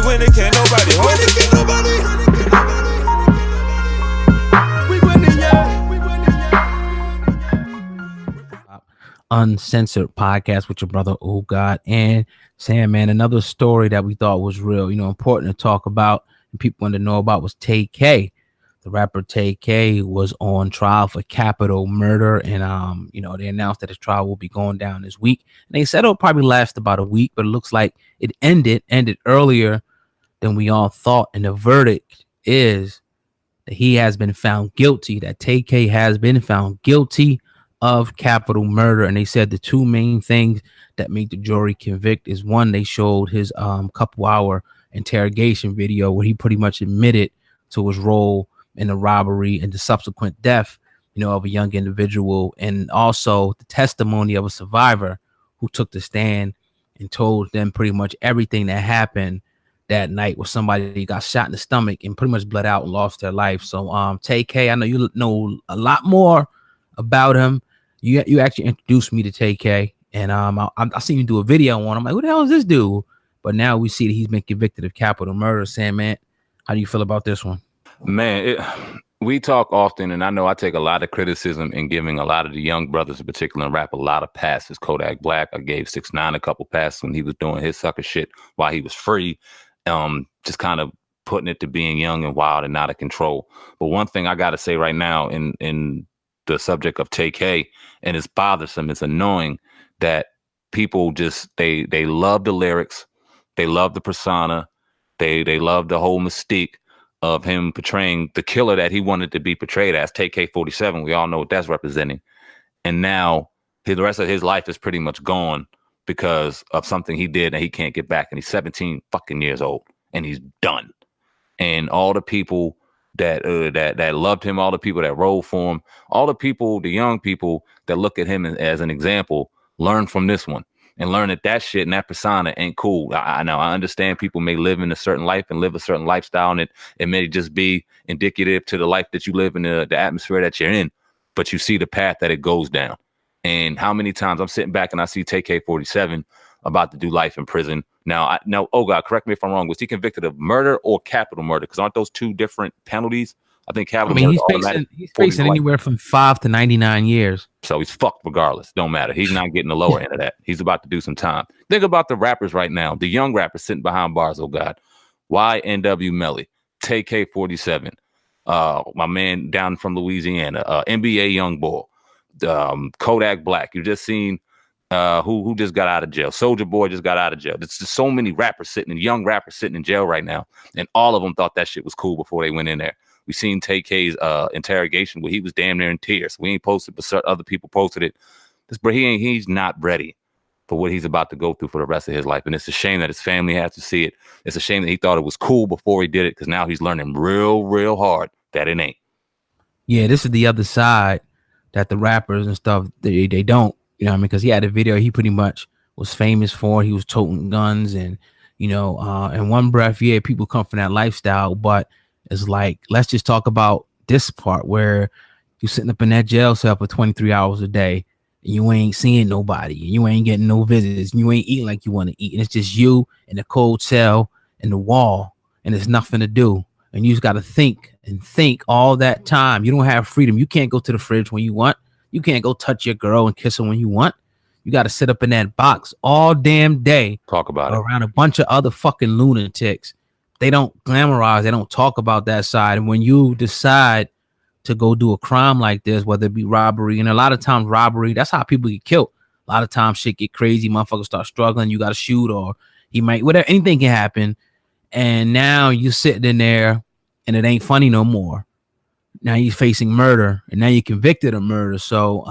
when it can't nobody hold it. Uncensored podcast with your brother Oh God and Sam. Man, another story that we thought was real, important to talk about and people want to know about was Tay-K. The rapper Tay-K was on trial for capital murder, and they announced that his trial will be going down this week. And they said it'll probably last about a week, but it looks like it ended earlier than we all thought. And the verdict is that he has been found guilty, that Tay-K has been found guilty of capital murder. And they said the two main things that make the jury convict is, one, they showed his couple hour interrogation video where he pretty much admitted to his role in the robbery and the subsequent death of a young individual, and also the testimony of a survivor who took the stand and told them pretty much everything that happened that night, where somebody got shot in the stomach and pretty much bled out and lost their life. So Tay-K, I know you know a lot more about him. You actually introduced me to Tay-K, and I seen you do a video on him. I'm like, who the hell is this dude? But now we see that he's been convicted of capital murder. Sam, man, how do you feel about this one? Man, we talk often, and I know I take a lot of criticism in giving a lot of the young brothers in particular in rap a lot of passes. Kodak Black, I gave 6ix9ine a couple passes when he was doing his sucker shit while he was free, just kind of putting it to being young and wild and out of control. But one thing I got to say right now in the subject of Tay-K, and it's bothersome, it's annoying that people just they love the lyrics, they love the persona, they love the whole mystique of him portraying the killer that he wanted to be portrayed as, Tay-K-47. We all know what that's representing. And now the rest of his life is pretty much gone because of something he did and he can't get back. And he's 17 fucking years old and he's done. And all the people that loved him, all the people that rolled for him, all the people, the young people that look at him as an example, learn from this one and learn that shit and that persona ain't cool. I know, I understand people may live in a certain life and live a certain lifestyle, and it may just be indicative to the life that you live in, the atmosphere that you're in, but you see the path that it goes down. And how many times I'm sitting back and I see Tay-K-47 about to do life in prison. Now, oh God, correct me if I'm wrong. Was he convicted of murder or capital murder? Because aren't those two different penalties? I think capital murder. He's facing anywhere from 5 to 99 years. So he's fucked regardless. Don't matter. He's not getting the lower end of that. He's about to do some time. Think about the rappers right now. The young rappers sitting behind bars. Oh God. YNW Melly, Tay-K-47, my man down from Louisiana, NBA Youngboy, Kodak Black. You just seen who just got out of jail. Soulja Boy just got out of jail. There's just so many rappers young rappers sitting in jail right now, and all of them thought that shit was cool before they went in there. We seen Tay-K's interrogation where he was damn near in tears. We ain't posted, but other people posted it. He's not ready for what he's about to go through for the rest of his life, and it's a shame that his family has to see it. It's a shame that he thought it was cool before he did it, because now he's learning real hard that it ain't. Yeah, this is the other side that the rappers and stuff they don't. You know what I mean? Because he had a video he pretty much was famous for. He was toting guns and, in one breath, yeah, people come from that lifestyle. But it's like, let's just talk about this part where you're sitting up in that jail cell for 23 hours a day and you ain't seeing nobody. And you ain't getting no visits. And you ain't eating like you want to eat. And it's just you in a cold cell and the wall. And there's nothing to do. And you just got to think all that time. You don't have freedom. You can't go to the fridge when you want. You can't go touch your girl and kiss her when you want. You got to sit up in that box all damn day. Talk about it. Around a bunch of other fucking lunatics. They don't glamorize. They don't talk about that side. And when you decide to go do a crime like this, whether it be robbery, and a lot of times robbery, that's how people get killed. A lot of times shit get crazy. Motherfuckers start struggling. You got to shoot, or he might, whatever, anything can happen. And now you sitting in there and it ain't funny no more. Now you're facing murder, and now you're convicted of murder. So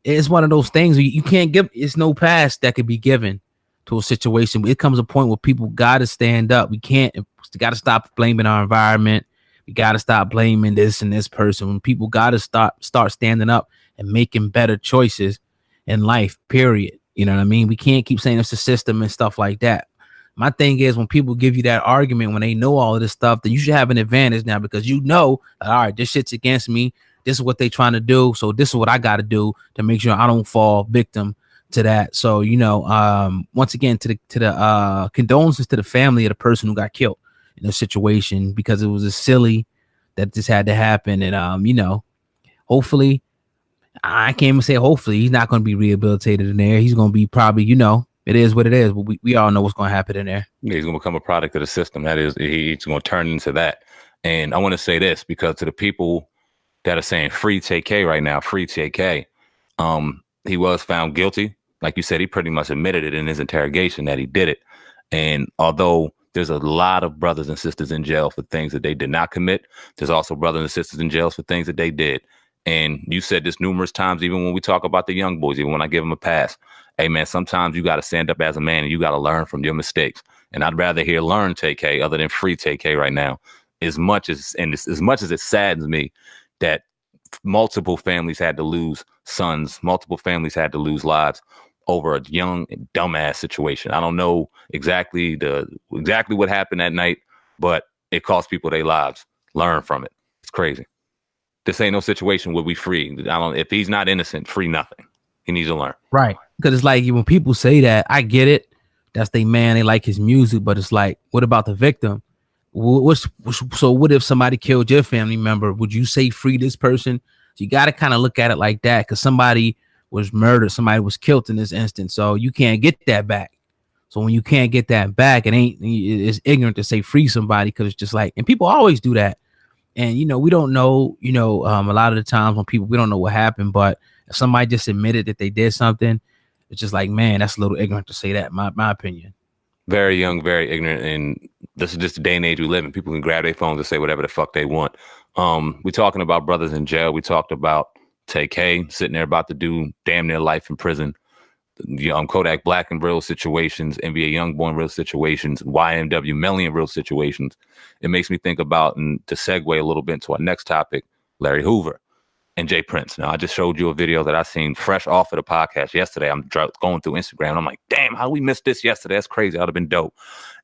it's one of those things you can't give. It's no pass that could be given to a situation. But it comes a point where people got to stand up. We got to stop blaming our environment. We got to stop blaming this and this person. When people got to start standing up and making better choices in life, period. You know what I mean? We can't keep saying it's the system and stuff like that. My thing is, when people give you that argument, when they know all of this stuff, then you should have an advantage now, because you know that, all right, this shit's against me. This is what they trying to do. So this is what I got to do to make sure I don't fall victim to that. So, you know, once again, to the condolences to the family of the person who got killed in the situation, because it was a silly that this had to happen. And you know, hopefully, I can't even say hopefully, he's not going to be rehabilitated in there. He's going to be probably, you know, it is what it is. But we all know what's going to happen in there. Yeah, he's going to become a product of the system. That is, he's going to turn into that. And I want to say this, because to the people that are saying free Tay-K right now, free Tay-K, he was found guilty. Like you said, he pretty much admitted it in his interrogation that he did it. And although there's a lot of brothers and sisters in jail for things that they did not commit, there's also brothers and sisters in jail for things that they did. And you said this numerous times, even when we talk about the young boys, even when I give them a pass. Hey, man, sometimes you got to stand up as a man and you got to learn from your mistakes. And I'd rather hear learn Tay-K other than free Tay-K right now. As much as it saddens me that multiple families had to lose sons, multiple families had to lose lives over a young dumbass situation. I don't know exactly what happened that night, but it cost people their lives. Learn from it. It's crazy. This ain't no situation where we free. If he's not innocent, free nothing. He needs to learn. Right. Because it's like when people say that, I get it. That's their man. They like his music, but it's like, what about the victim? So what if somebody killed your family member? Would you say free this person? So you got to kind of look at it like that, because somebody was murdered, somebody was killed in this instance, so you can't get that back. So when you can't get that back, it's ignorant to say free somebody, because it's just like, and people always do that. And you know, we don't know, you know, a lot of the times when we don't know what happened, but if somebody just admitted that they did something, it's just like, man, that's a little ignorant to say that, my opinion. Very young, very ignorant, and this is just the day and age we live in. People can grab their phones and say whatever the fuck they want. We're talking about brothers in jail. We talked about Tay-K sitting there about to do damn near life in prison. Kodak Black in real situations, NBA Youngboy in real situations, YNW Melly in real situations. It makes me think about, and to segue a little bit into our next topic, Larry Hoover and Jay Prince. Now, I just showed you a video that I seen fresh off of the podcast yesterday. I'm going through Instagram, and I'm like, damn, how we missed this yesterday? That's crazy. That would have been dope.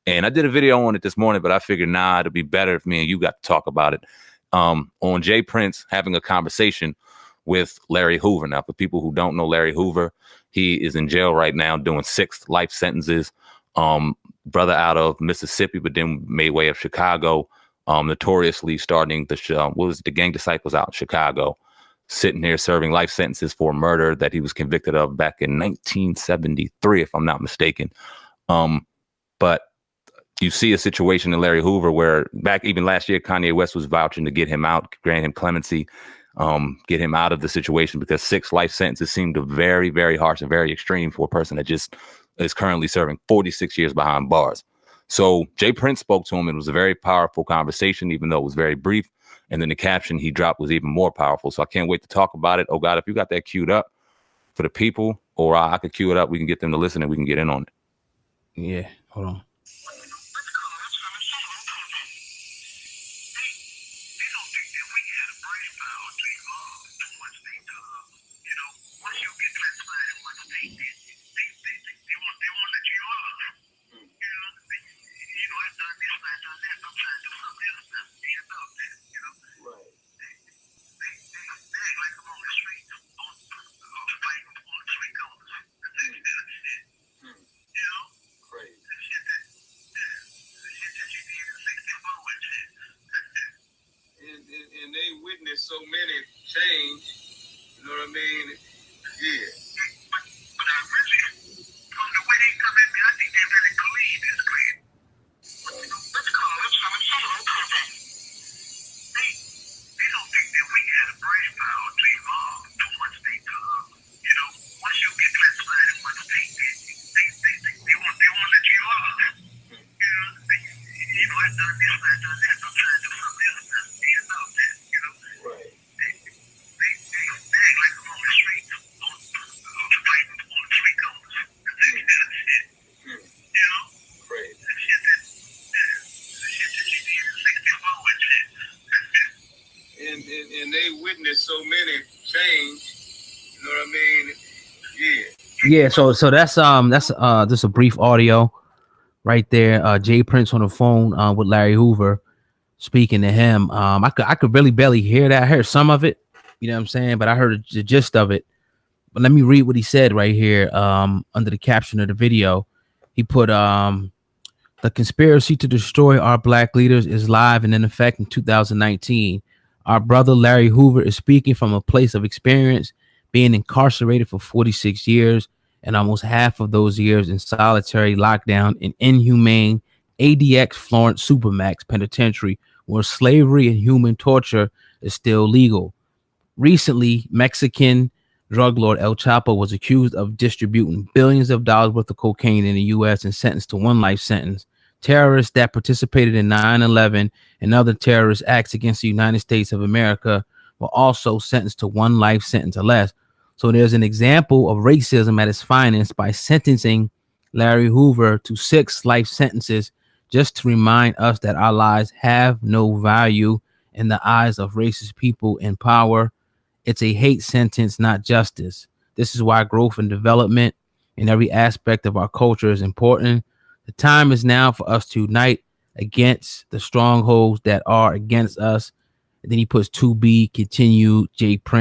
And I did a video on it this morning, but I figured, it'd be better if me and you got to talk about it. On Jay Prince having a conversation with Larry Hoover. Now, for people who don't know Larry Hoover, he is in jail right now doing 6 life sentences. Brother out of Mississippi, but then made way of Chicago. Notoriously starting the Gang Disciples out in Chicago, sitting here serving life sentences for murder that he was convicted of back in 1973, if I'm not mistaken. But you see a situation in Larry Hoover where back even last year, Kanye West was vouching to get him out, grant him clemency, get him out of the situation, because 6 life sentences seemed very, very harsh and very extreme for a person that just is currently serving 46 years behind bars. So Jay Prince spoke to him. It was a very powerful conversation, even though it was very brief. And then the caption he dropped was even more powerful. So I can't wait to talk about it. Oh, God, if you got that queued up for the people, or I could queue it up, we can get them to listen and we can get in on it. Yeah, hold on. And they witnessed so many change, you know what I mean? Yeah. But I really, from the way they come at me, I think they really believe this plan. Let's call it something. They don't think that we had a brain power to evolve to one state to once you get classified in one state, they won't let you off. I've done this, I've done that, I'm trying to do something else, I'm being about that, Right. They act like I'm on the street, fighting on the street corners. Crazy. The shit that you did in 64 and shit. And they witnessed so many change, you know what I mean? Yeah. Yeah, so that's just a brief audio right there. Jay Prince on the phone with Larry Hoover, speaking to him. I could really barely hear that. I heard some of it, you know what I'm saying, but I heard the gist of it. But let me read what he said right here. Under the caption of the video, he put the conspiracy to destroy our black leaders is live and in effect in 2019. Our brother Larry Hoover is speaking from a place of experience, being incarcerated for 46 years, and almost half of those years in solitary lockdown in inhumane ADX Florence Supermax Penitentiary, where slavery and human torture is still legal. Recently, Mexican drug lord El Chapo was accused of distributing billions of dollars worth of cocaine in the U.S. and sentenced to one life sentence. Terrorists that participated in 9/11 and other terrorist acts against the United States of America were also sentenced to one life sentence or less. So there's an example of racism at its finest by sentencing Larry Hoover to 6 life sentences just to remind us that our lives have no value in the eyes of racist people in power. It's a hate sentence, not justice. This is why growth and development in every aspect of our culture is important. The time is now for us to unite against the strongholds that are against us. And then he puts 2B, continue, J Prince.